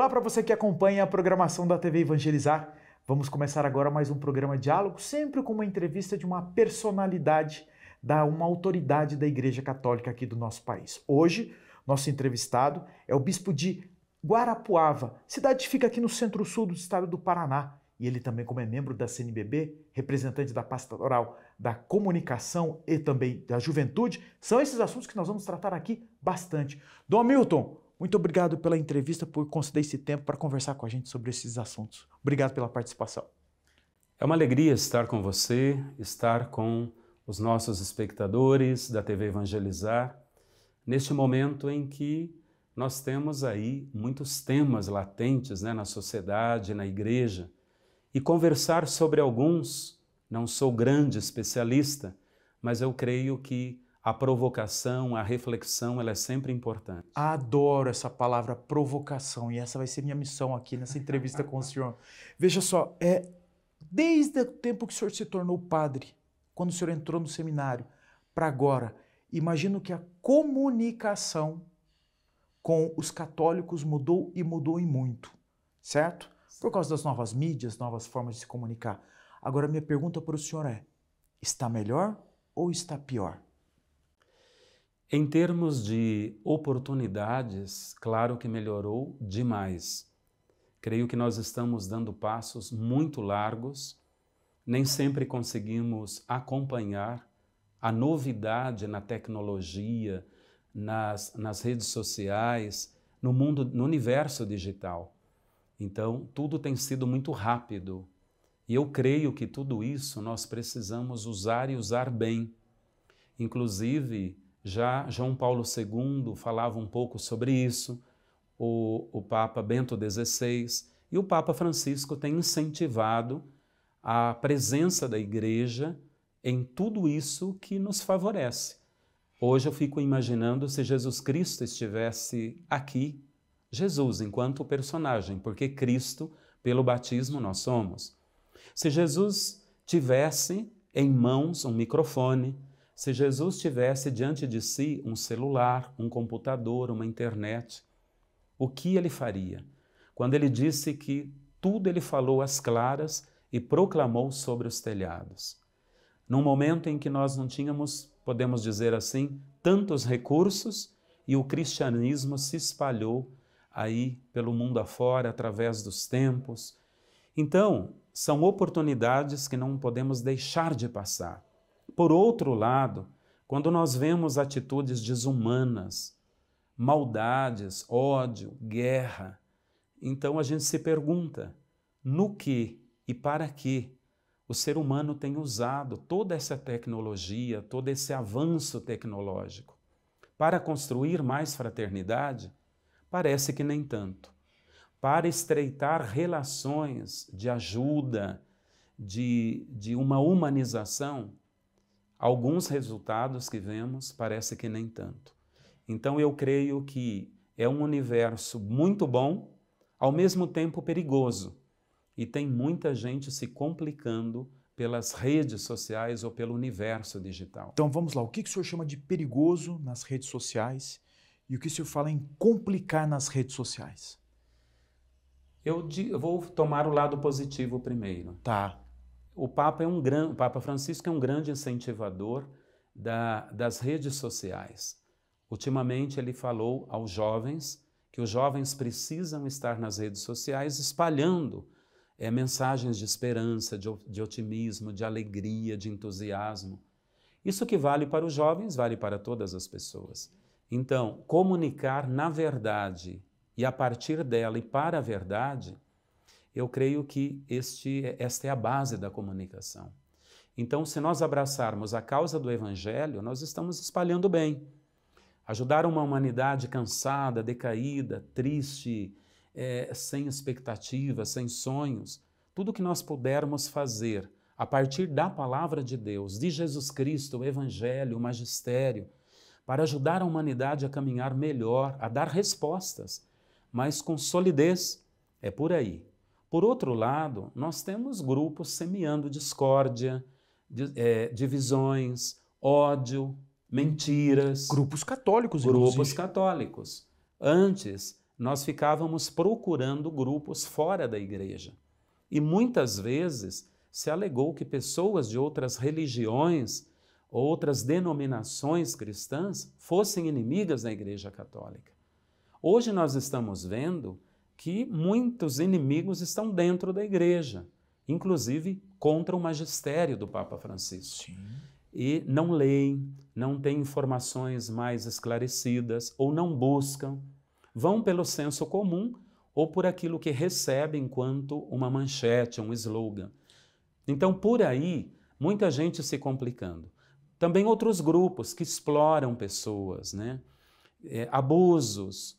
Olá para você que acompanha a programação da TV Evangelizar. Vamos começar agora mais um programa Diálogo, sempre com uma entrevista de uma personalidade, uma autoridade da Igreja Católica aqui do nosso país. Hoje, nosso entrevistado é o bispo de Guarapuava, cidade que fica aqui no centro-sul do estado do Paraná. E ele também, como é membro da CNBB, representante da Pastoral da Comunicação e também da Juventude, são esses assuntos que nós vamos tratar aqui bastante. Dom Milton, muito obrigado pela entrevista, por conceder esse tempo para conversar com a gente sobre esses assuntos. Obrigado pela participação. É uma alegria estar com você, estar com os nossos espectadores da TV Evangelizar, neste momento em que nós temos aí muitos temas latentes, na sociedade, na igreja, e conversar sobre alguns, não sou grande especialista, mas eu creio que a provocação, a reflexão, ela é sempre importante. Adoro essa palavra provocação e essa vai ser minha missão aqui nessa entrevista com o senhor. Veja só, desde o tempo que o senhor se tornou padre, quando o senhor entrou no seminário, para agora, imagino que a comunicação com os católicos mudou e mudou em muito, certo? Por causa das novas mídias, novas formas de se comunicar. Agora, minha pergunta para o senhor é, está melhor ou está pior? Em termos de oportunidades, claro que melhorou demais. Creio que nós estamos dando passos muito largos, nem sempre conseguimos acompanhar a novidade na tecnologia, nas redes sociais, no mundo, no universo digital. Então, tudo tem sido muito rápido. E eu creio que tudo isso nós precisamos usar e usar bem. Inclusive, já João Paulo II falava um pouco sobre isso, o Papa Bento XVI e o Papa Francisco têm incentivado a presença da Igreja em tudo isso que nos favorece. Hoje eu fico imaginando se Jesus Cristo estivesse aqui, Jesus enquanto personagem, porque Cristo, pelo batismo, nós somos. Se Jesus tivesse em mãos um microfone, se Jesus tivesse diante de si um celular, um computador, uma internet, o que ele faria? Quando ele disse que tudo ele falou às claras e proclamou sobre os telhados. Num momento em que nós não tínhamos, podemos dizer assim, tantos recursos e o cristianismo se espalhou aí pelo mundo afora, através dos tempos. Então, são oportunidades que não podemos deixar de passar. Por outro lado, quando nós vemos atitudes desumanas, maldades, ódio, guerra, então a gente se pergunta no que e para que o ser humano tem usado toda essa tecnologia, todo esse avanço tecnológico. Para construir mais fraternidade? Parece que nem tanto. Para estreitar relações de ajuda, de uma humanização, alguns resultados que vemos parece que nem tanto. Então eu creio que é um universo muito bom, ao mesmo tempo perigoso. E tem muita gente se complicando pelas redes sociais ou pelo universo digital. Então vamos lá, o que o senhor chama de perigoso nas redes sociais e o que o senhor fala em complicar nas redes sociais? Eu vou tomar o lado positivo primeiro. Tá. O Papa Francisco é um grande incentivador das redes sociais. Ultimamente ele falou aos jovens que os jovens precisam estar nas redes sociais espalhando mensagens de esperança, de otimismo, de alegria, de entusiasmo. Isso que vale para os jovens, vale para todas as pessoas. Então, comunicar na verdade e a partir dela e para a verdade, eu creio que esta é a base da comunicação. Então, se nós abraçarmos a causa do Evangelho, nós estamos espalhando bem. Ajudar uma humanidade cansada, decaída, triste, sem expectativas, sem sonhos, tudo que nós pudermos fazer a partir da palavra de Deus, de Jesus Cristo, o Evangelho, o Magistério, para ajudar a humanidade a caminhar melhor, a dar respostas, mas com solidez, é por aí. Por outro lado, nós temos grupos semeando discórdia, divisões, ódio, mentiras. Grupos católicos, Grupos inclusive. católicos. Antes, nós ficávamos procurando grupos fora da igreja. E muitas vezes se alegou que pessoas de outras religiões, outras denominações cristãs, fossem inimigas da Igreja Católica. Hoje nós estamos vendo que muitos inimigos estão dentro da igreja, inclusive contra o magistério do Papa Francisco. Sim. E não leem, não têm informações mais esclarecidas ou não buscam, vão pelo senso comum ou por aquilo que recebem enquanto uma manchete, um slogan. Então, por aí, muita gente se complicando. Também outros grupos que exploram pessoas, né? Abusos,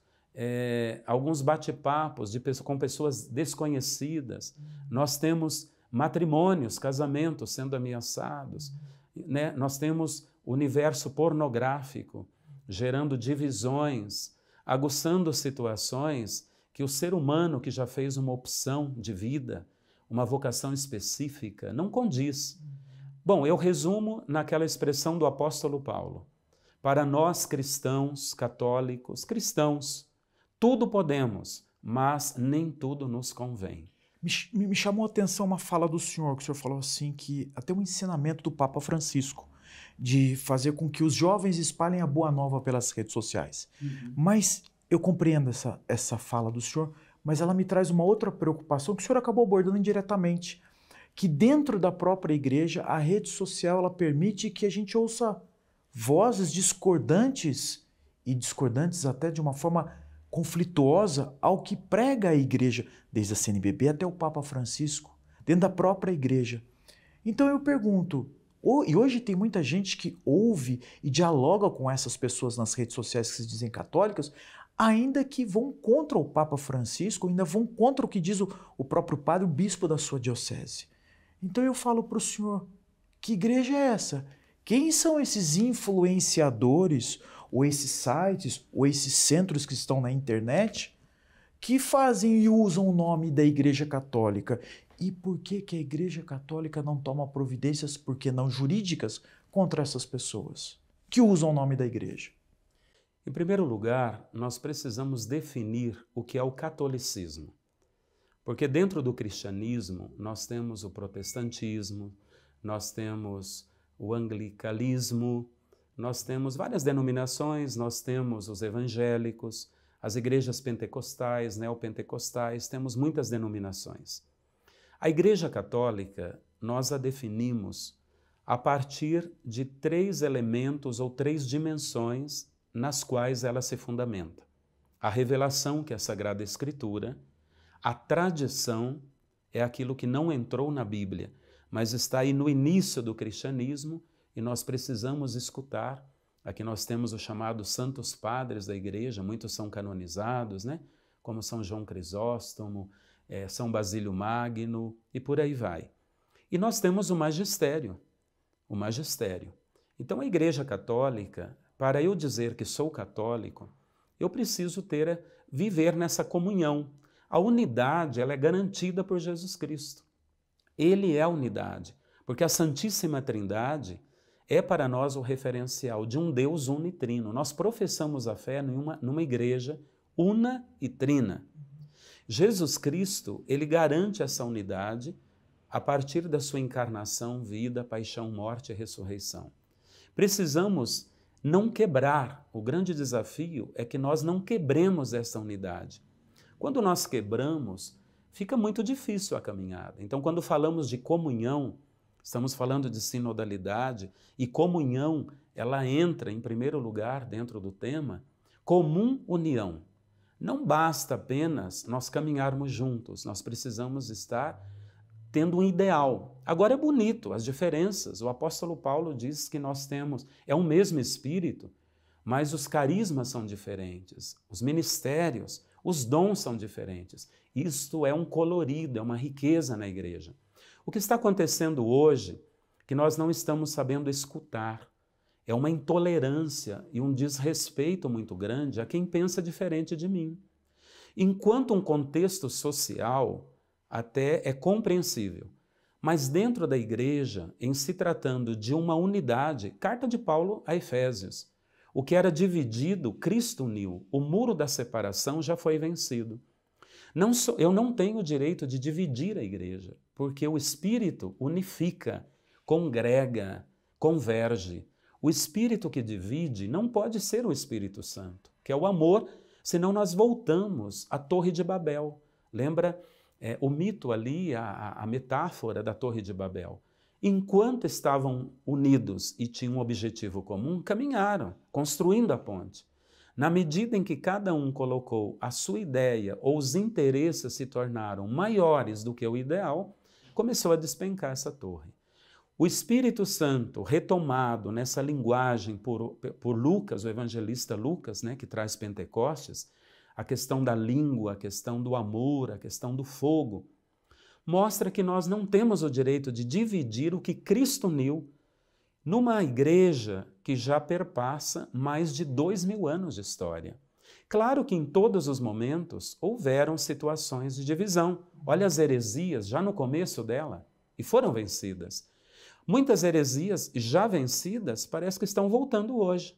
alguns bate-papos com pessoas desconhecidas. Nós temos matrimônios, casamentos sendo ameaçados. Né? Nós temos o universo pornográfico gerando divisões, aguçando situações que o ser humano que já fez uma opção de vida, uma vocação específica, não condiz. Bom, eu resumo naquela expressão do apóstolo Paulo. Para nós cristãos, católicos, cristãos, tudo podemos, mas nem tudo nos convém. Me chamou a atenção uma fala do senhor, que o senhor falou assim, que até um ensinamento do Papa Francisco, de fazer com que os jovens espalhem a boa nova pelas redes sociais. Mas eu compreendo essa fala do senhor, mas ela me traz uma outra preocupação que o senhor acabou abordando indiretamente, que dentro da própria igreja, a rede social ela permite que a gente ouça vozes discordantes, e discordantes até de uma forma conflituosa ao que prega a igreja, desde a CNBB até o Papa Francisco, dentro da própria igreja. Então eu pergunto, e hoje tem muita gente que ouve e dialoga com essas pessoas nas redes sociais que se dizem católicas, ainda que vão contra o Papa Francisco, ainda vão contra o que diz o próprio padre, o bispo da sua diocese. Então eu falo para o senhor, que igreja é essa? Quem são esses influenciadores, ou esses sites, ou esses centros que estão na internet, que fazem e usam o nome da Igreja Católica? E por que a Igreja Católica não toma providências, por que não jurídicas, contra essas pessoas que usam o nome da igreja? Em primeiro lugar, nós precisamos definir o que é o catolicismo. Porque dentro do cristianismo, nós temos o protestantismo, nós temos o anglicanismo, nós temos várias denominações, nós temos os evangélicos, as igrejas pentecostais, neopentecostais, temos muitas denominações. A Igreja Católica, nós a definimos a partir de 3 elementos ou 3 dimensões nas quais ela se fundamenta. A revelação, que é a Sagrada Escritura, a tradição é aquilo que não entrou na Bíblia, mas está aí no início do cristianismo e nós precisamos escutar. Aqui nós temos os chamados santos padres da igreja, muitos são canonizados, né? Como São João Crisóstomo, São Basílio Magno e por aí vai. E nós temos o magistério. Então a Igreja Católica, para eu dizer que sou católico, eu preciso viver nessa comunhão. A unidade ela é garantida por Jesus Cristo. Ele é a unidade, porque a Santíssima Trindade é para nós o referencial de um Deus unitrino. Nós professamos a fé numa igreja una e trina. Jesus Cristo, ele garante essa unidade a partir da sua encarnação, vida, paixão, morte e ressurreição. Precisamos não quebrar. O grande desafio é que nós não quebremos essa unidade. Quando nós quebramos, fica muito difícil a caminhada. Então, quando falamos de comunhão, estamos falando de sinodalidade, e comunhão, ela entra em primeiro lugar dentro do tema, comum união. Não basta apenas nós caminharmos juntos, nós precisamos estar tendo um ideal. Agora é bonito, as diferenças. O apóstolo Paulo diz que nós temos, é o mesmo Espírito, mas os carismas são diferentes, os ministérios, os dons são diferentes. Isto é um colorido, é uma riqueza na igreja. O que está acontecendo hoje, que nós não estamos sabendo escutar, é uma intolerância e um desrespeito muito grande a quem pensa diferente de mim. Enquanto um contexto social até é compreensível, mas dentro da igreja, em se tratando de uma unidade, carta de Paulo a Efésios, O que era dividido, Cristo uniu. O muro da separação já foi vencido. Eu não tenho o direito de dividir a igreja, porque o Espírito unifica, congrega, converge. O Espírito que divide não pode ser o Espírito Santo, que é o amor, senão nós voltamos à Torre de Babel. Lembra o mito ali, a metáfora da Torre de Babel? Enquanto estavam unidos e tinham um objetivo comum, caminharam, construindo a ponte. Na medida em que cada um colocou a sua ideia ou os interesses se tornaram maiores do que o ideal, começou a despencar essa torre. O Espírito Santo, retomado nessa linguagem por Lucas, o evangelista Lucas, né, que traz Pentecostes, a questão da língua, a questão do amor, a questão do fogo, mostra que nós não temos o direito de dividir o que Cristo uniu numa igreja que já perpassa mais de 2000 anos de história. Claro que em todos os momentos houveram situações de divisão. Olha as heresias já no começo dela, e foram vencidas. Muitas heresias já vencidas parece que estão voltando hoje.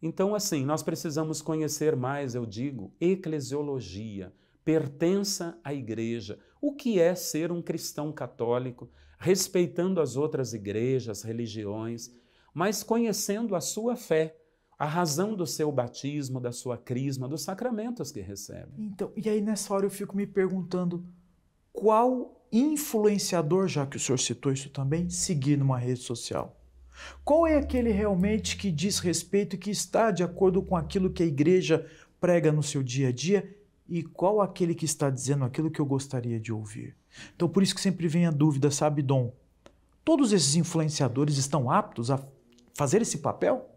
Então, assim, nós precisamos conhecer mais, eu digo, eclesiologia, pertença à igreja. O que é ser um cristão católico, respeitando as outras igrejas, religiões, mas conhecendo a sua fé, a razão do seu batismo, da sua crisma, dos sacramentos que recebe. Então, e aí nessa hora eu fico me perguntando qual influenciador, já que o senhor citou isso também, seguir numa rede social? Qual é aquele realmente que diz respeito e que está de acordo com aquilo que a igreja prega no seu dia a dia? E qual aquele que está dizendo aquilo que eu gostaria de ouvir? Então, por isso que sempre vem a dúvida, sabe, Dom? Todos esses influenciadores estão aptos a fazer esse papel?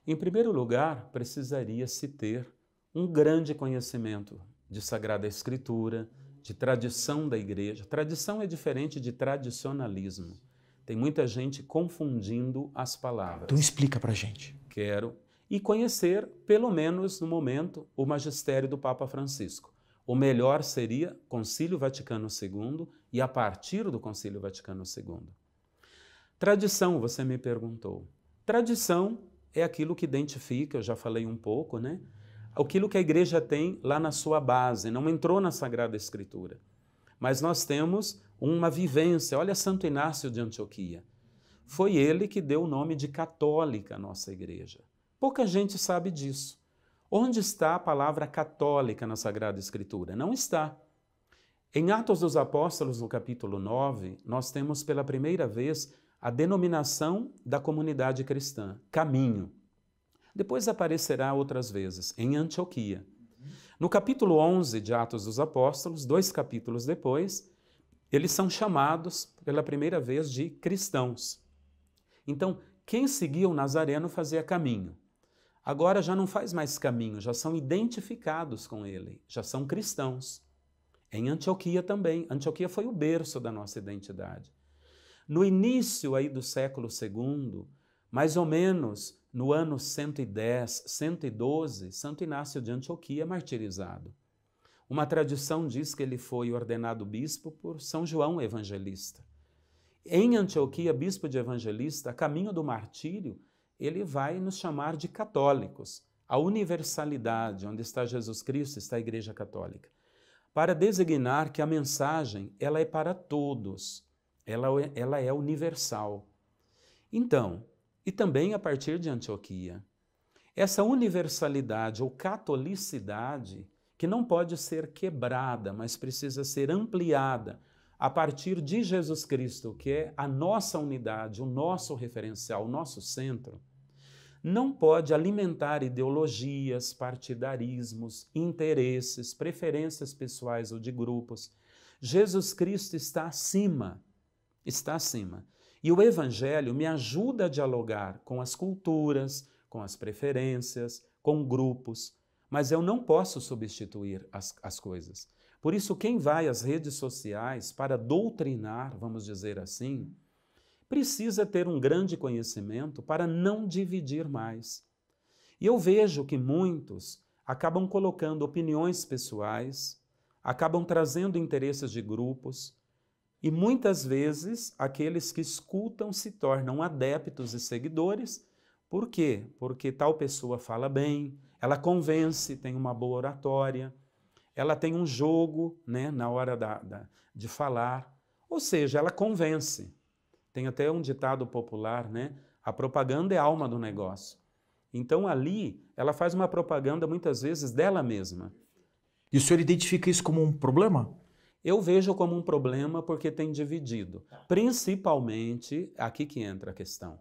Em primeiro lugar, precisaria-se ter um grande conhecimento de Sagrada Escritura, de tradição da igreja. Tradição é diferente de tradicionalismo. Tem muita gente confundindo as palavras. Então explica pra gente. E conhecer, pelo menos no momento, o magistério do Papa Francisco. O melhor seria Concílio Vaticano II e a partir do Concílio Vaticano II. Tradição, você me perguntou. Tradição é aquilo que identifica, eu já falei um pouco, né? Aquilo que a igreja tem lá na sua base, não entrou na Sagrada Escritura. Mas nós temos uma vivência. Olha Santo Inácio de Antioquia. Foi ele que deu o nome de católica à nossa igreja. Pouca gente sabe disso. Onde está a palavra católica na Sagrada Escritura? Não está. Em Atos dos Apóstolos, no capítulo 9, nós temos pela primeira vez a denominação da comunidade cristã, caminho. Depois aparecerá outras vezes, em Antioquia. No capítulo 11 de Atos dos Apóstolos, 2 capítulos depois, eles são chamados pela primeira vez de cristãos. Então, quem seguia o Nazareno fazia caminho. Agora já não faz mais caminho, já são identificados com ele, já são cristãos. Em Antioquia também. Antioquia foi o berço da nossa identidade. No início aí do século II, mais ou menos no ano 110, 112, Santo Inácio de Antioquia é martirizado. Uma tradição diz que ele foi ordenado bispo por São João Evangelista. Em Antioquia, bispo de Evangelista, a caminho do martírio, ele vai nos chamar de católicos. A universalidade, onde está Jesus Cristo, está a Igreja Católica. Para designar que a mensagem ela é para todos, ela é universal. Então, e também a partir de Antioquia, essa universalidade ou catolicidade que não pode ser quebrada, mas precisa ser ampliada a partir de Jesus Cristo, que é a nossa unidade, o nosso referencial, o nosso centro, não pode alimentar ideologias, partidarismos, interesses, preferências pessoais ou de grupos. Jesus Cristo está acima, está acima. E o Evangelho me ajuda a dialogar com as culturas, com as preferências, com grupos, mas eu não posso substituir as coisas. Por isso, quem vai às redes sociais para doutrinar, vamos dizer assim, precisa ter um grande conhecimento para não dividir mais. E eu vejo que muitos acabam colocando opiniões pessoais, acabam trazendo interesses de grupos, e muitas vezes aqueles que escutam se tornam adeptos e seguidores, Por quê? Porque tal pessoa fala bem, ela convence, tem uma boa oratória, ela tem um jogo, né, na hora de falar, ou seja, ela convence. Tem até um ditado popular, né? A propaganda é a alma do negócio. Então ali, ela faz uma propaganda muitas vezes dela mesma. E o senhor identifica isso como um problema? Eu vejo como um problema porque tem dividido. Principalmente, aqui que entra a questão.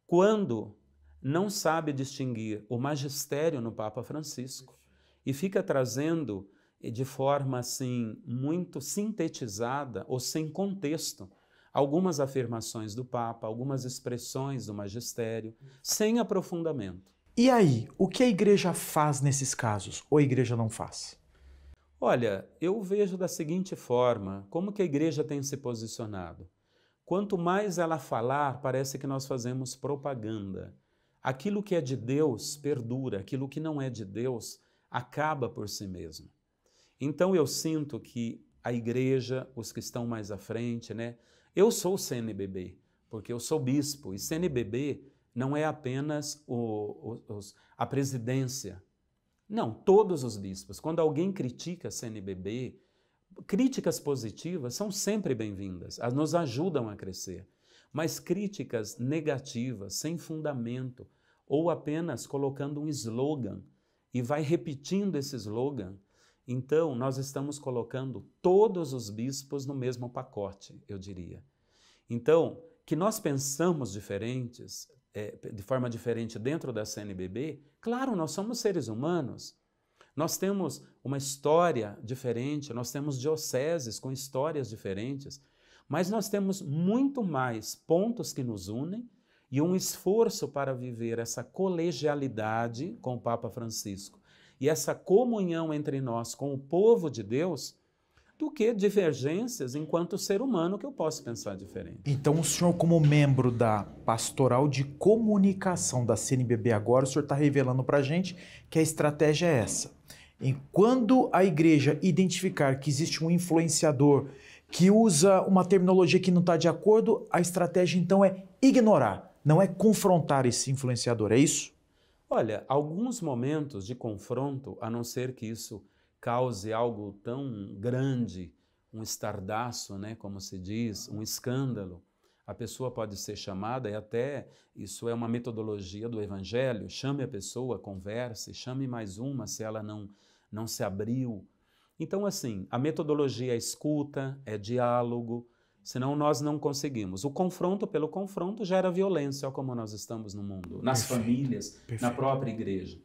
Quando não sabe distinguir o magistério no Papa Francisco e fica trazendo de forma assim muito sintetizada ou sem contexto algumas afirmações do Papa, algumas expressões do magistério, sem aprofundamento. E aí, o que a igreja faz nesses casos? Ou a igreja não faz? Olha, eu vejo da seguinte forma, como que a igreja tem se posicionado? Quanto mais ela falar, parece que nós fazemos propaganda. Aquilo que é de Deus perdura, aquilo que não é de Deus acaba por si mesmo. Então eu sinto que a igreja, os que estão mais à frente, né? Eu sou CNBB, porque eu sou bispo, e CNBB não é apenas a presidência. Não, todos os bispos. Quando alguém critica a CNBB, críticas positivas são sempre bem-vindas, nos ajudam a crescer. Mas críticas negativas, sem fundamento, ou apenas colocando um slogan e vai repetindo esse slogan, então nós estamos colocando todos os bispos no mesmo pacote, eu diria. Então, que nós pensamos diferentes, de forma diferente dentro da CNBB, claro, nós somos seres humanos. Nós temos uma história diferente, nós temos dioceses com histórias diferentes, mas nós temos muito mais pontos que nos unem e um esforço para viver essa colegialidade com o Papa Francisco e essa comunhão entre nós com o povo de Deus, do que divergências enquanto ser humano que eu posso pensar diferente. Então o senhor, como membro da Pastoral de Comunicação da CNBB agora, o senhor está revelando para a gente que a estratégia é essa. E quando a igreja identificar que existe um influenciador que usa uma terminologia que não está de acordo, a estratégia então é ignorar, não é confrontar esse influenciador, é isso? Olha, alguns momentos de confronto, a não ser que isso cause algo tão grande, um estardalhaço, né, como se diz, um escândalo, a pessoa pode ser chamada, e até isso é uma metodologia do Evangelho, chame a pessoa, converse, chame mais uma se ela não se abriu. Então, assim, a metodologia é escuta, é diálogo, senão nós não conseguimos. O confronto pelo confronto gera violência, olha como nós estamos no mundo, nas famílias, na própria igreja.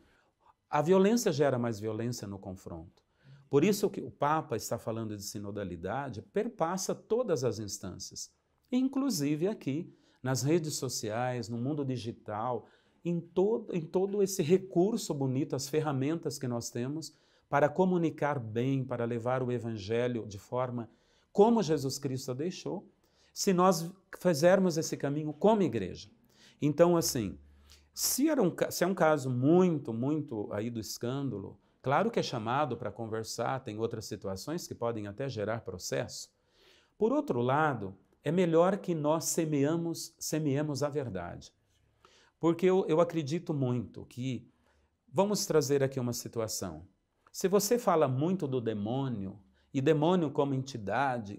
A violência gera mais violência no confronto. Por isso que o Papa está falando de sinodalidade, perpassa todas as instâncias, inclusive aqui, nas redes sociais, no mundo digital, em todo esse recurso bonito, as ferramentas que nós temos para comunicar bem, para levar o Evangelho de forma como Jesus Cristo deixou, se nós fizermos esse caminho como igreja. Então, assim, se é um caso muito aí do escândalo, claro que é chamado para conversar, tem outras situações que podem até gerar processo. Por outro lado, é melhor que nós semeemos a verdade. Porque eu acredito muito que, vamos trazer aqui uma situação, se você fala muito do demônio, e demônio como entidade,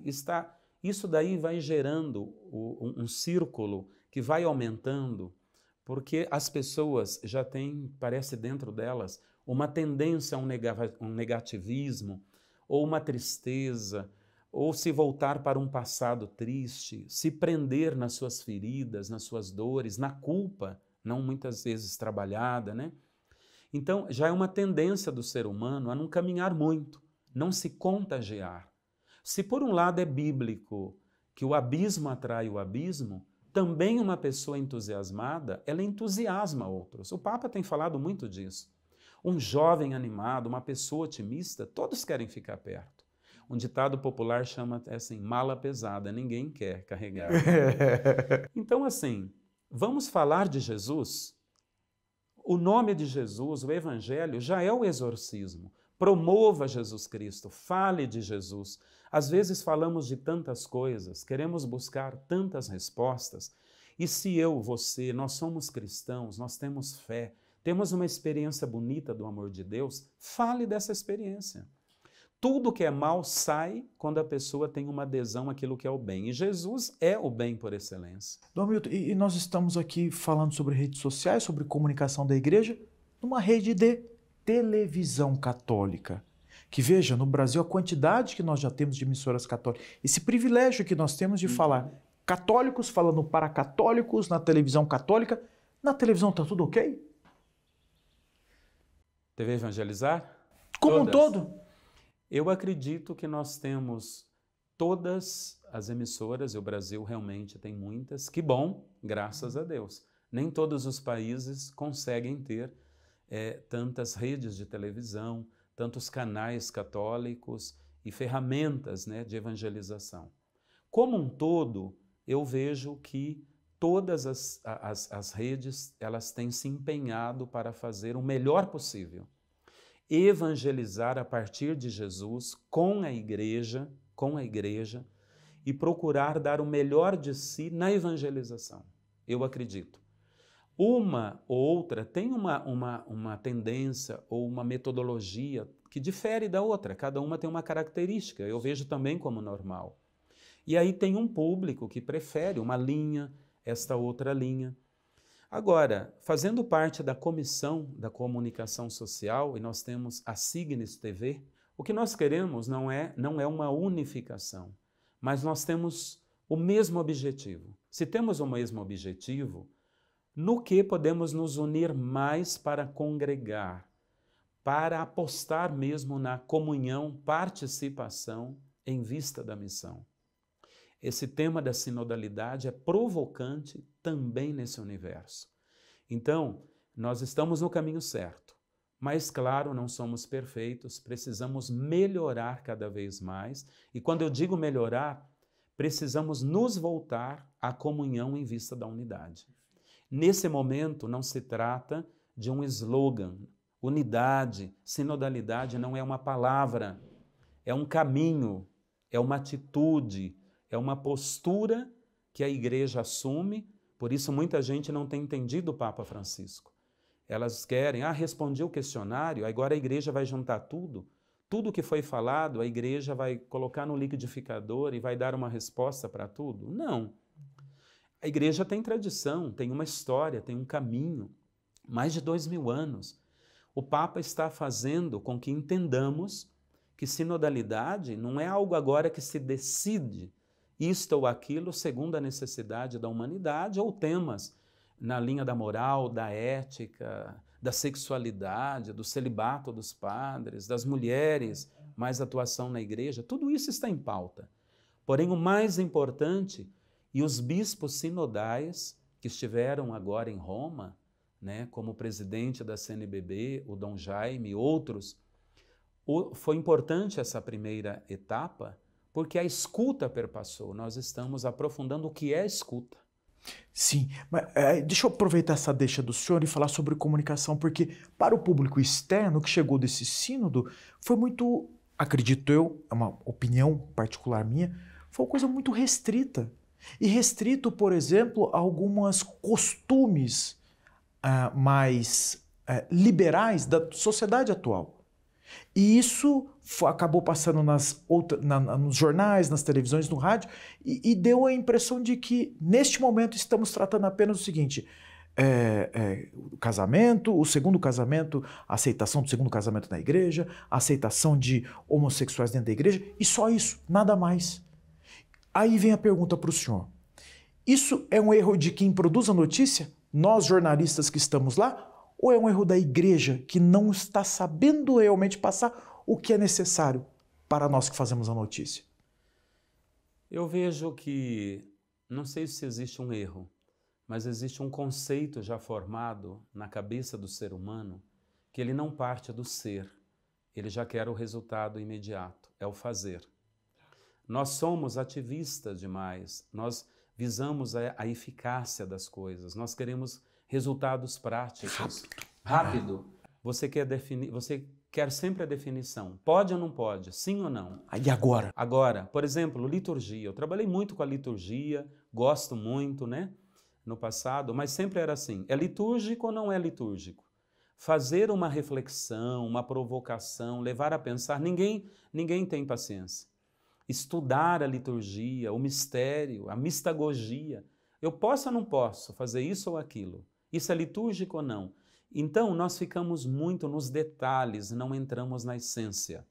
isso daí vai gerando um círculo que vai aumentando, porque as pessoas já têm, parece dentro delas, uma tendência a um negativismo, ou uma tristeza, ou se voltar para um passado triste, se prender nas suas feridas, nas suas dores, na culpa, não muitas vezes trabalhada, né? Então, já é uma tendência do ser humano a não caminhar muito, não se contagiar. Se por um lado é bíblico que o abismo atrai o abismo, também uma pessoa entusiasmada, ela entusiasma outros. O Papa tem falado muito disso. Um jovem animado, uma pessoa otimista, todos querem ficar perto. Um ditado popular chama assim, mala pesada, ninguém quer carregar. Então, assim, vamos falar de Jesus? O nome de Jesus, o Evangelho, já é o exorcismo. Promova Jesus Cristo, fale de Jesus. Às vezes falamos de tantas coisas, queremos buscar tantas respostas E se eu, você, nós somos cristãos, nós temos fé, temos uma experiência bonita do amor de Deus, fale dessa experiência. Tudo que é mal sai quando a pessoa tem uma adesão àquilo que é o bem. E Jesus é o bem por excelência. Dom Milton, e nós estamos aqui falando sobre redes sociais, sobre comunicação da igreja, numa rede de televisão católica. Que veja, no Brasil, a quantidade que nós já temos de emissoras católicas, esse privilégio que nós temos de falar católicos falando para católicos na televisão católica, na televisão está tudo ok? TV Evangelizar? Como um Todas. todo? Eu acredito que nós temos todas as emissoras, e o Brasil realmente tem muitas, que bom, graças a Deus. Nem todos os países conseguem ter tantas redes de televisão, tantos canais católicos e ferramentas, né, de evangelização. Como um todo, eu vejo que todas as redes elas têm se empenhado para fazer o melhor possível. Evangelizar a partir de Jesus com a igreja e procurar dar o melhor de si na evangelização. Eu acredito. Uma ou outra tem uma tendência ou uma metodologia que difere da outra, cada uma tem uma característica, eu vejo também como normal. E aí tem um público que prefere uma linha, esta outra linha. Agora, fazendo parte da Comissão da Comunicação Social, e nós temos a Signes TV, o que nós queremos não é uma unificação, mas nós temos o mesmo objetivo. Se temos o mesmo objetivo, no que podemos nos unir mais para congregar, para apostar mesmo na comunhão, participação em vista da missão. Esse tema da sinodalidade é provocante também nesse universo. Então, nós estamos no caminho certo, mas, claro, não somos perfeitos, precisamos melhorar cada vez mais. E quando eu digo melhorar, precisamos nos voltar à comunhão em vista da unidade. Nesse momento, não se trata de um slogan. Unidade, sinodalidade não é uma palavra, é um caminho, é uma atitude, é uma postura que a igreja assume, por isso muita gente não tem entendido o Papa Francisco. Elas querem, respondi o questionário, agora a igreja vai juntar tudo que foi falado, a igreja vai colocar no liquidificador e vai dar uma resposta para tudo? Não. A igreja tem tradição, tem uma história, tem um caminho, mais de 2000 anos. O Papa está fazendo com que entendamos que sinodalidade não é algo agora que se decide isto ou aquilo segundo a necessidade da humanidade ou temas na linha da moral, da ética, da sexualidade, do celibato dos padres, das mulheres, mais atuação na igreja, tudo isso está em pauta. Porém, o mais importante, e os bispos sinodais que estiveram agora em Roma, né, como o presidente da CNBB, o Dom Jaime e outros, foi importante essa primeira etapa, porque a escuta perpassou. Nós estamos aprofundando o que é escuta. Sim, mas deixa eu aproveitar essa deixa do senhor e falar sobre comunicação, porque para o público externo que chegou desse sínodo, foi muito, acredito eu, é uma opinião particular minha, foi uma coisa muito restrita. E restrito, por exemplo, a alguns costumes mais liberais da sociedade atual. E isso acabou passando nos jornais, nas televisões, no rádio, e deu a impressão de que, neste momento, estamos tratando apenas o seguinte, o casamento, o segundo casamento, a aceitação do segundo casamento na igreja, a aceitação de homossexuais dentro da igreja, e só isso, nada mais. Aí vem a pergunta para o senhor. Isso é um erro de quem produz a notícia? Nós, jornalistas que estamos lá? Ou é um erro da igreja que não está sabendo realmente passar o que é necessário para nós que fazemos a notícia? Eu vejo que, não sei se existe um erro, mas existe um conceito já formado na cabeça do ser humano que ele não parte do ser, ele já quer o resultado imediato, é o fazer. Nós somos ativistas demais, nós visamos a eficácia das coisas, nós queremos resultados práticos. Rápido. Você quer sempre a definição. Pode ou não pode? Sim ou não? E agora? Agora, por exemplo, liturgia. Eu trabalhei muito com a liturgia, gosto muito, né? no passado, mas sempre era assim, é litúrgico ou não é litúrgico? Fazer uma reflexão, uma provocação, levar a pensar, ninguém tem paciência. Estudar a liturgia, o mistério, a mistagogia. Eu posso ou não posso fazer isso ou aquilo? Isso é litúrgico ou não? Então, nós ficamos muito nos detalhes, não entramos na essência.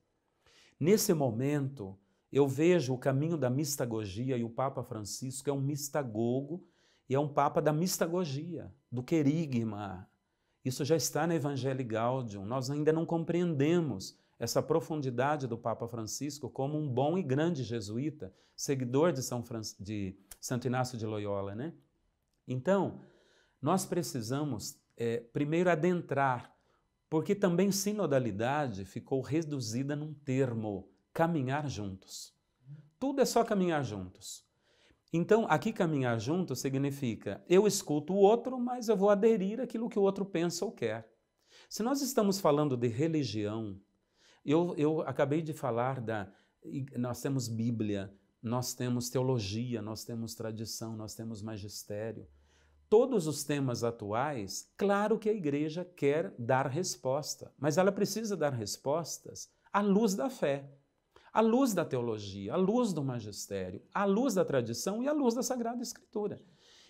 Nesse momento, eu vejo o caminho da mistagogia, e o Papa Francisco é um mistagogo, e é um Papa da mistagogia, do querigma. Isso já está na Evangelii Gaudium, nós ainda não compreendemos essa profundidade do Papa Francisco como um bom e grande jesuíta, seguidor de Santo Inácio de Loyola, né? Então, nós precisamos primeiro adentrar, porque também sinodalidade ficou reduzida num termo, caminhar juntos. Tudo é só caminhar juntos. Então, aqui caminhar juntos significa eu escuto o outro, mas eu vou aderir àquilo que o outro pensa ou quer. Se nós estamos falando de religião, eu acabei de falar nós temos Bíblia, nós temos teologia, nós temos tradição, nós temos magistério. Todos os temas atuais, claro que a igreja quer dar resposta, mas ela precisa dar respostas à luz da fé, à luz da teologia, à luz do magistério, à luz da tradição e à luz da Sagrada Escritura.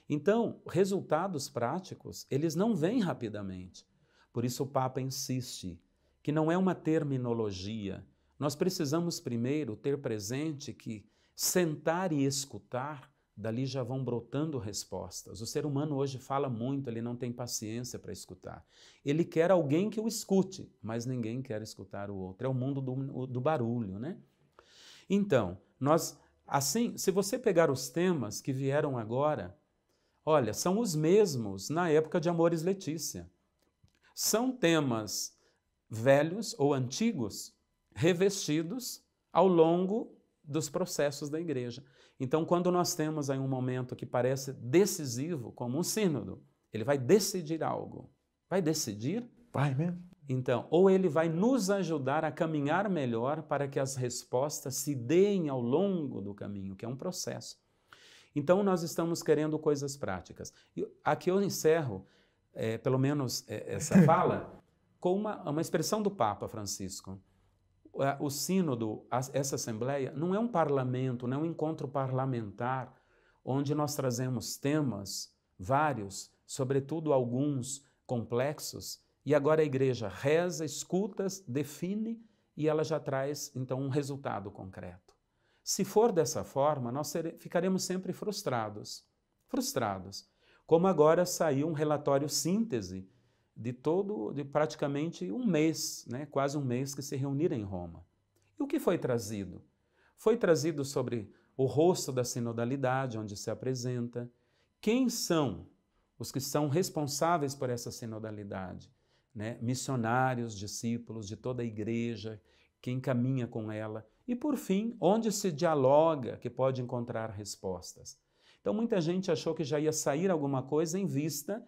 Então, resultados práticos, eles não vêm rapidamente. Por isso o Papa insiste que não é uma terminologia. Nós precisamos primeiro ter presente que sentar e escutar, dali já vão brotando respostas. O ser humano hoje fala muito, ele não tem paciência para escutar. Ele quer alguém que o escute, mas ninguém quer escutar o outro. É o mundo do barulho, né? Então, se você pegar os temas que vieram agora, olha, são os mesmos na época de Amoris Laetitia. São temas velhos ou antigos, revestidos ao longo dos processos da igreja. Então, quando nós temos aí um momento que parece decisivo, como um sínodo, ele vai decidir algo. Vai decidir? Vai mesmo. Então, ou ele vai nos ajudar a caminhar melhor para que as respostas se deem ao longo do caminho, que é um processo. Então, nós estamos querendo coisas práticas. E aqui eu encerro, pelo menos essa fala, com uma expressão do Papa Francisco. O sínodo, essa assembleia, não é um parlamento, não é um encontro parlamentar, onde nós trazemos temas vários, sobretudo alguns complexos, e agora a igreja reza, escuta, define e ela já traz, então, um resultado concreto. Se for dessa forma, nós ficaremos sempre frustrados. Frustrados. Como agora saiu um relatório síntese de praticamente um mês, né? Quase um mês que se reuniram em Roma. E o que foi trazido? Foi trazido sobre o rosto da sinodalidade, onde se apresenta. Quem são os que são responsáveis por essa sinodalidade? Né? Missionários, discípulos de toda a igreja, quem caminha com ela. E, por fim, onde se dialoga, que pode encontrar respostas. Então, muita gente achou que já ia sair alguma coisa em vista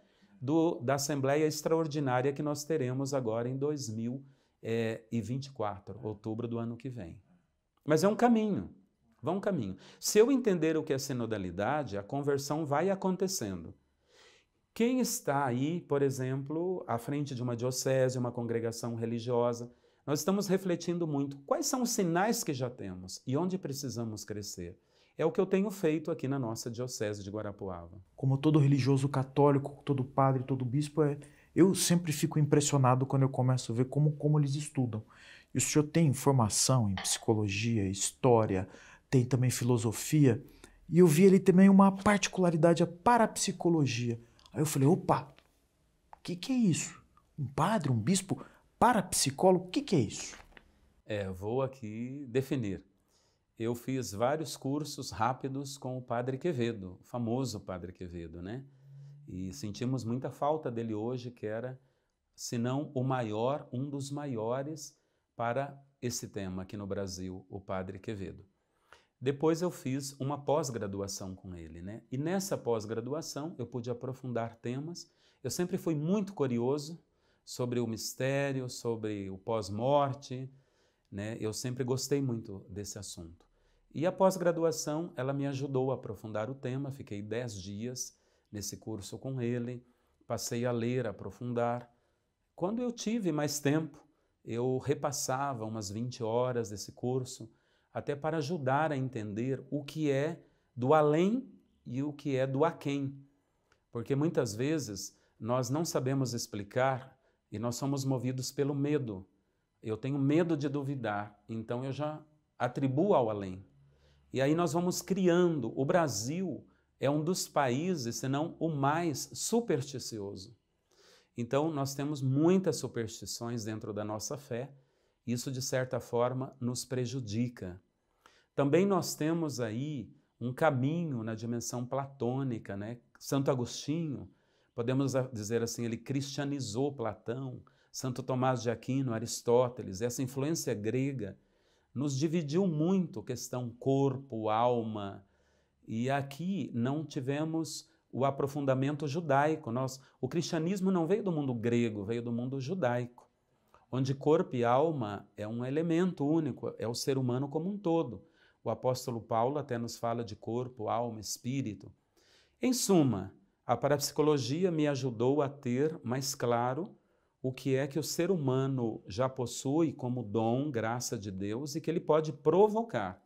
da Assembleia Extraordinária que nós teremos agora em 2024, outubro do ano que vem. Mas é um caminho, Se eu entender o que é sinodalidade, a conversão vai acontecendo. Quem está aí, por exemplo, à frente de uma diocese, uma congregação religiosa, nós estamos refletindo muito. Quais são os sinais que já temos e onde precisamos crescer? É o que eu tenho feito aqui na nossa diocese de Guarapuava. Como todo religioso católico, todo padre, todo bispo, eu sempre fico impressionado quando eu começo a ver como eles estudam. E o senhor tem formação em psicologia, história, tem também filosofia, e eu vi ali também uma particularidade, a parapsicologia. Aí eu falei, opa, o que é isso? Um padre, um bispo, parapsicólogo, o que é isso? Vou aqui definir. Eu fiz vários cursos rápidos com o Padre Quevedo, o famoso Padre Quevedo, né? E sentimos muita falta dele hoje, que era, se não o maior, um dos maiores para esse tema aqui no Brasil, o Padre Quevedo. Depois eu fiz uma pós-graduação com ele, né? E nessa pós-graduação eu pude aprofundar temas. Eu sempre fui muito curioso sobre o mistério, sobre o pós-morte, né? Eu sempre gostei muito desse assunto. E a pós-graduação, ela me ajudou a aprofundar o tema, fiquei 10 dias nesse curso com ele, passei a ler, a aprofundar. Quando eu tive mais tempo, eu repassava umas 20 horas desse curso, até para ajudar a entender o que é do além e o que é do aquém. Porque muitas vezes nós não sabemos explicar e nós somos movidos pelo medo. Eu tenho medo de duvidar, então eu já atribuo ao além. E aí nós vamos criando. O Brasil é um dos países, se não o mais supersticioso. Então nós temos muitas superstições dentro da nossa fé, isso de certa forma nos prejudica. Também nós temos aí um caminho na dimensão platônica, né? Santo Agostinho, podemos dizer assim, ele cristianizou Platão, Santo Tomás de Aquino, Aristóteles, essa influência grega nos dividiu muito, questão corpo, alma, e aqui não tivemos o aprofundamento judaico. O cristianismo não veio do mundo grego, veio do mundo judaico, onde corpo e alma é um elemento único, é o ser humano como um todo. O apóstolo Paulo até nos fala de corpo, alma, espírito. Em suma, a parapsicologia me ajudou a ter mais claro o que é que o ser humano já possui como dom, graça de Deus, e que ele pode provocar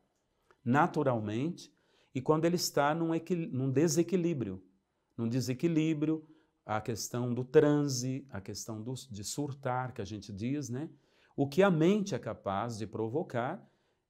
naturalmente, e quando ele está num desequilíbrio. Num desequilíbrio, a questão do transe, a questão de surtar, que a gente diz, né? O que a mente é capaz de provocar,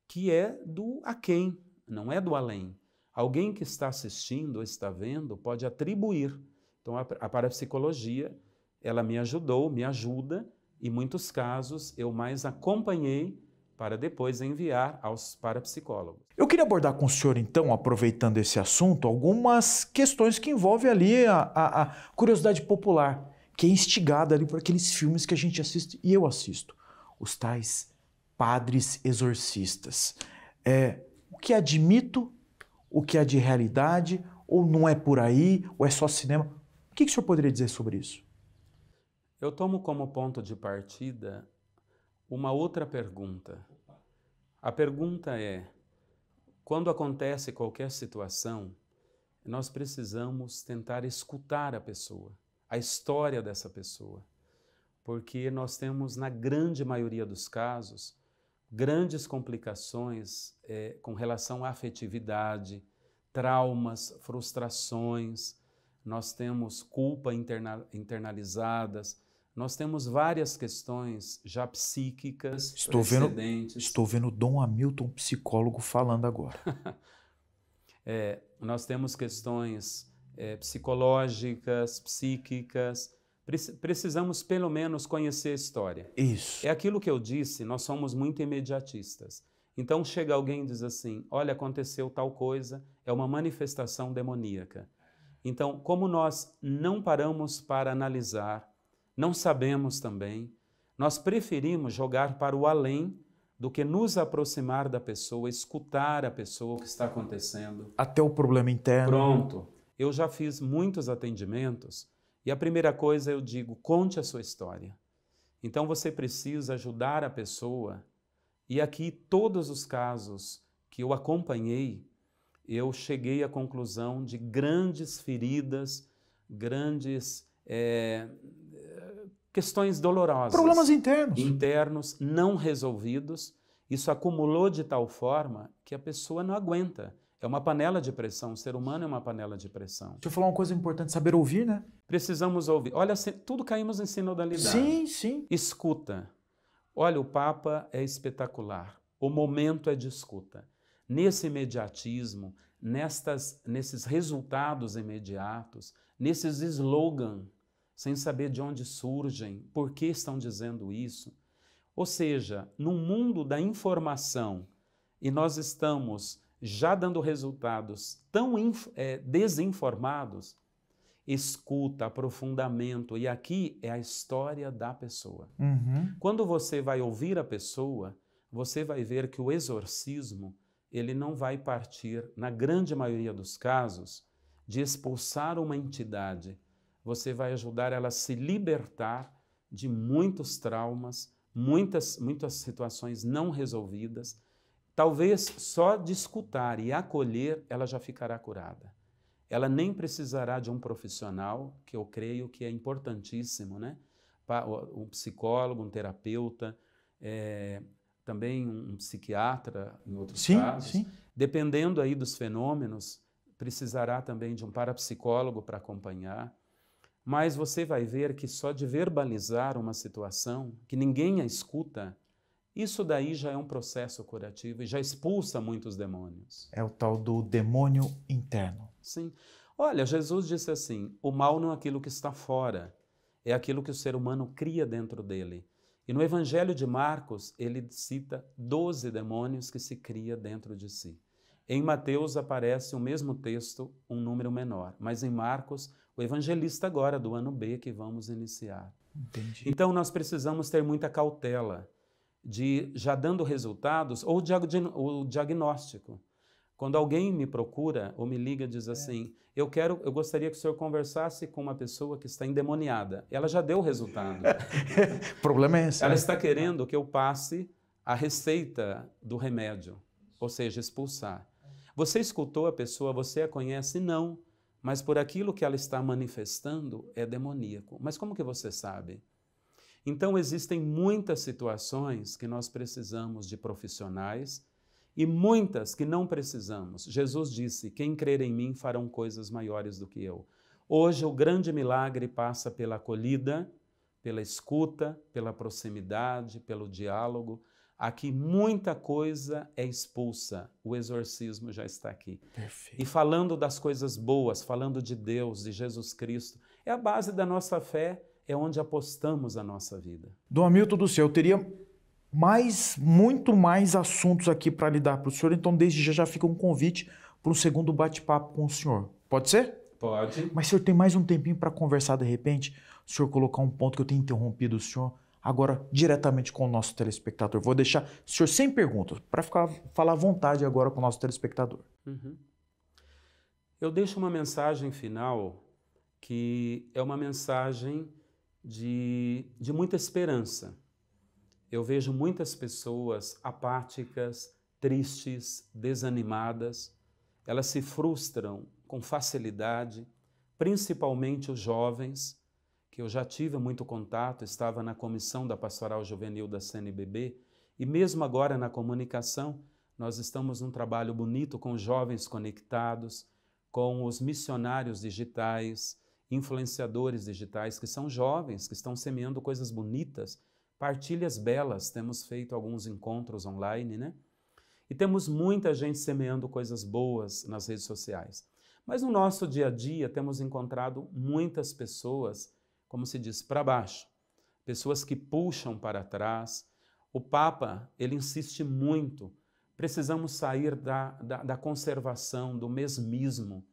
que é do aquém, não é do além. Alguém que está assistindo, está vendo, pode atribuir. Então a parapsicologia, ela me ajudou, me ajuda, e em muitos casos eu mais acompanhei para depois enviar aos parapsicólogos. Eu queria abordar com o senhor, então, aproveitando esse assunto, algumas questões que envolvem ali a curiosidade popular, que é instigada ali por aqueles filmes que a gente assiste, e eu assisto, os tais padres exorcistas. O que é de mito, o que é de realidade, ou não é por aí, ou é só cinema? O que o senhor poderia dizer sobre isso? Eu tomo como ponto de partida uma outra pergunta. A pergunta é, quando acontece qualquer situação, nós precisamos tentar escutar a pessoa, a história dessa pessoa, porque nós temos, na grande maioria dos casos, grandes complicações com relação à afetividade, traumas, frustrações, nós temos culpa internalizadas, nós temos várias questões já psíquicas precedentes. Estou vendo Dom Hamilton, psicólogo, falando agora. Nós temos questões psicológicas, psíquicas. Precisamos pelo menos conhecer a história. Isso. É aquilo que eu disse, nós somos muito imediatistas. Então chega alguém e diz assim, olha, aconteceu tal coisa, é uma manifestação demoníaca. Então, como nós não paramos para analisar, não sabemos também, nós preferimos jogar para o além do que nos aproximar da pessoa, escutar a pessoa, o que está acontecendo. Até o problema interno. Pronto. Eu já fiz muitos atendimentos e a primeira coisa eu digo, conte a sua história. Então você precisa ajudar a pessoa e aqui todos os casos que eu acompanhei, eu cheguei à conclusão de grandes feridas, grandes questões dolorosas. Problemas internos. Internos, não resolvidos. Isso acumulou de tal forma que a pessoa não aguenta. É uma panela de pressão, o ser humano é uma panela de pressão. Deixa eu falar uma coisa importante, saber ouvir, né? Precisamos ouvir. Olha, tudo caímos em sinodalidade. Sim, sim. Escuta. Olha, o Papa é espetacular. O momento é de escuta. Nesse imediatismo, nesses resultados imediatos, nesses slogans, sem saber de onde surgem, por que estão dizendo isso. Ou seja, no mundo da informação, e nós estamos já dando resultados tão desinformados, escuta, aprofundamento, e aqui é a história da pessoa. Uhum. Quando você vai ouvir a pessoa, você vai ver que o exorcismo, ele não vai partir, na grande maioria dos casos, de expulsar uma entidade. Você vai ajudar ela a se libertar de muitos traumas, muitas situações não resolvidas. Talvez só de escutar e acolher, ela já ficará curada. ela nem precisará de um profissional, que eu creio que é importantíssimo, né? Um psicólogo, um terapeuta, também um psiquiatra, em outros casos. Sim. Dependendo aí dos fenômenos, precisará também de um parapsicólogo para acompanhar. Mas você vai ver que só de verbalizar uma situação, que ninguém a escuta, isso daí já é um processo curativo e já expulsa muitos demônios. É o tal do demônio interno. Sim. Olha, Jesus disse assim, o mal não é aquilo que está fora, é aquilo que o ser humano cria dentro dele. E no Evangelho de Marcos, ele cita 12 demônios que se cria dentro de si. Em Mateus aparece o mesmo texto, um número menor, mas em Marcos, o evangelista agora do ano B que vamos iniciar. Entendi. Então nós precisamos ter muita cautela de, já dando resultados, ou o diagnóstico. Quando alguém me procura ou me liga e diz assim, eu gostaria que o senhor conversasse com uma pessoa que está endemoniada. Ela já deu o resultado. O problema é esse. Ela está querendo que eu passe a receita do remédio, ou seja, expulsar. Você escutou a pessoa, você a conhece? Não. Mas por aquilo que ela está manifestando é demoníaco. Mas como que você sabe? Então existem muitas situações que nós precisamos de profissionais e muitas que não precisamos. Jesus disse, quem crer em mim farão coisas maiores do que eu. Hoje o grande milagre passa pela acolhida, pela escuta, pela proximidade, pelo diálogo. Aqui muita coisa é expulsa, o exorcismo já está aqui. Perfeito. E falando das coisas boas, falando de Deus, de Jesus Cristo, é a base da nossa fé, é onde apostamos a nossa vida. Dom Hamilton do céu, eu teria muito mais assuntos aqui para lidar para o senhor, então desde já fica um convite para um segundo bate-papo com o senhor. Pode ser? Pode. Mas o senhor tem mais um tempinho para conversar de repente? O senhor colocar um ponto que eu tenho interrompido o senhor, agora diretamente com o nosso telespectador. Vou deixar o senhor sem perguntas, para falar à vontade agora com o nosso telespectador. Uhum. Eu deixo uma mensagem final que é uma mensagem de muita esperança. Eu vejo muitas pessoas apáticas, tristes, desanimadas. Elas se frustram com facilidade, principalmente os jovens, que eu já tive muito contato, estava na comissão da Pastoral Juvenil da CNBB, e mesmo agora na comunicação, nós estamos num trabalho bonito com os jovens conectados, com os missionários digitais, influenciadores digitais, que são jovens, que estão semeando coisas bonitas, partilhas belas, temos feito alguns encontros online, né? E temos muita gente semeando coisas boas nas redes sociais. Mas no nosso dia a dia temos encontrado muitas pessoas, como se diz, para baixo. Pessoas que puxam para trás. O Papa, ele insiste muito. Precisamos sair da conservação, do mesmismo.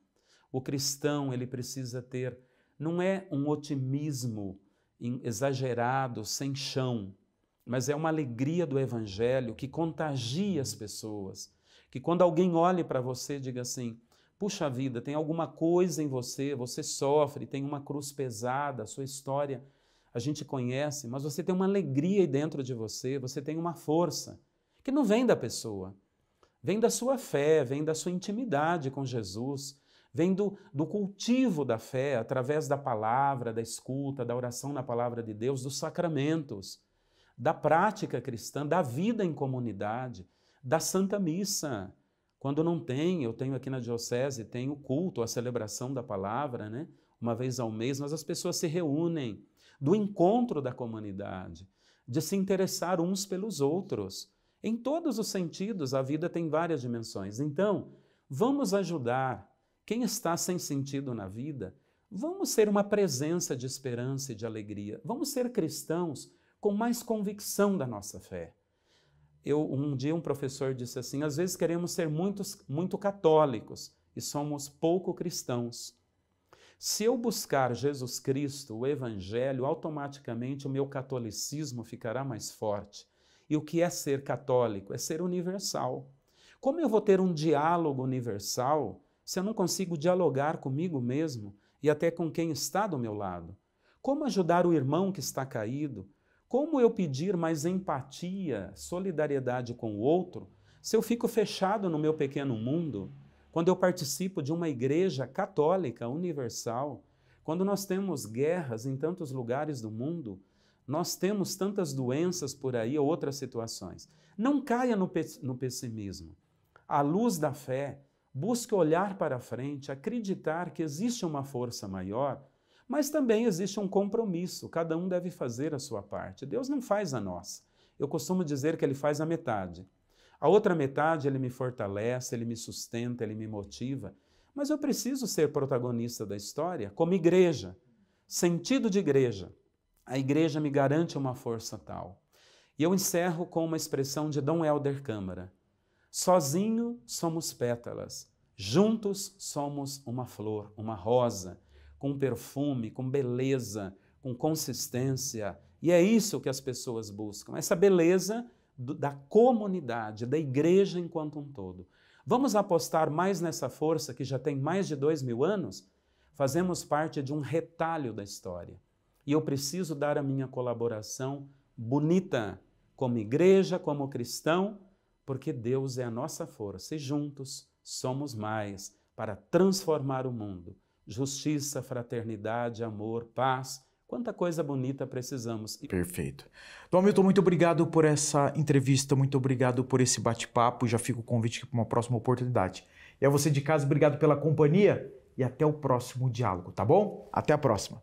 O cristão, ele precisa ter, não é um otimismo exagerado, sem chão, mas é uma alegria do Evangelho que contagia as pessoas. Que quando alguém olhe para você, diga assim, puxa vida, tem alguma coisa em você, você sofre, tem uma cruz pesada, a sua história a gente conhece, mas você tem uma alegria aí dentro de você, você tem uma força, que não vem da pessoa, vem da sua fé, vem da sua intimidade com Jesus, vem do cultivo da fé, através da palavra, da escuta, da oração na palavra de Deus, dos sacramentos, da prática cristã, da vida em comunidade, da Santa Missa. Quando não tem, eu tenho aqui na diocese, tem o culto, a celebração da palavra, né? Uma vez ao mês, mas as pessoas se reúnem, do encontro da comunidade, de se interessar uns pelos outros. Em todos os sentidos, a vida tem várias dimensões. Então, vamos ajudar quem está sem sentido na vida, vamos ser uma presença de esperança e de alegria. Vamos ser cristãos com mais convicção da nossa fé. Um dia um professor disse assim, às vezes queremos ser muito católicos e somos pouco cristãos. Se eu buscar Jesus Cristo, o Evangelho, automaticamente o meu catolicismo ficará mais forte. E o que é ser católico? É ser universal. Como eu vou ter um diálogo universal se eu não consigo dialogar comigo mesmo e até com quem está do meu lado? Como ajudar o irmão que está caído? Como eu pedir mais empatia, solidariedade com o outro, se eu fico fechado no meu pequeno mundo? quando eu participo de uma igreja católica universal, quando nós temos guerras em tantos lugares do mundo, nós temos tantas doenças por aí ou outras situações. Não caia no pessimismo. À luz da fé, busque olhar para frente, acreditar que existe uma força maior, mas também existe um compromisso. Cada um deve fazer a sua parte. Deus não faz a nossa. Eu costumo dizer que Ele faz a metade. A outra metade, Ele me fortalece, Ele me sustenta, Ele me motiva. Mas eu preciso ser protagonista da história como igreja. Sentido de igreja. A igreja me garante uma força tal. E eu encerro com uma expressão de Dom Helder Câmara. Sozinho somos pétalas, juntos somos uma flor, uma rosa, com perfume, com beleza, com consistência. E é isso que as pessoas buscam, essa beleza da comunidade, da igreja enquanto um todo. Vamos apostar mais nessa força que já tem mais de 2000 anos? Fazemos parte de um retalho da história. E eu preciso dar a minha colaboração bonita, como igreja, como cristão, porque Deus é a nossa força e juntos somos mais para transformar o mundo. Justiça, fraternidade, amor, paz, quanta coisa bonita precisamos. Perfeito. Dom Hamilton, muito obrigado por essa entrevista, muito obrigado por esse bate-papo, já fica o convite para uma próxima oportunidade. E a você de casa, obrigado pela companhia e até o próximo diálogo, tá bom? Até a próxima.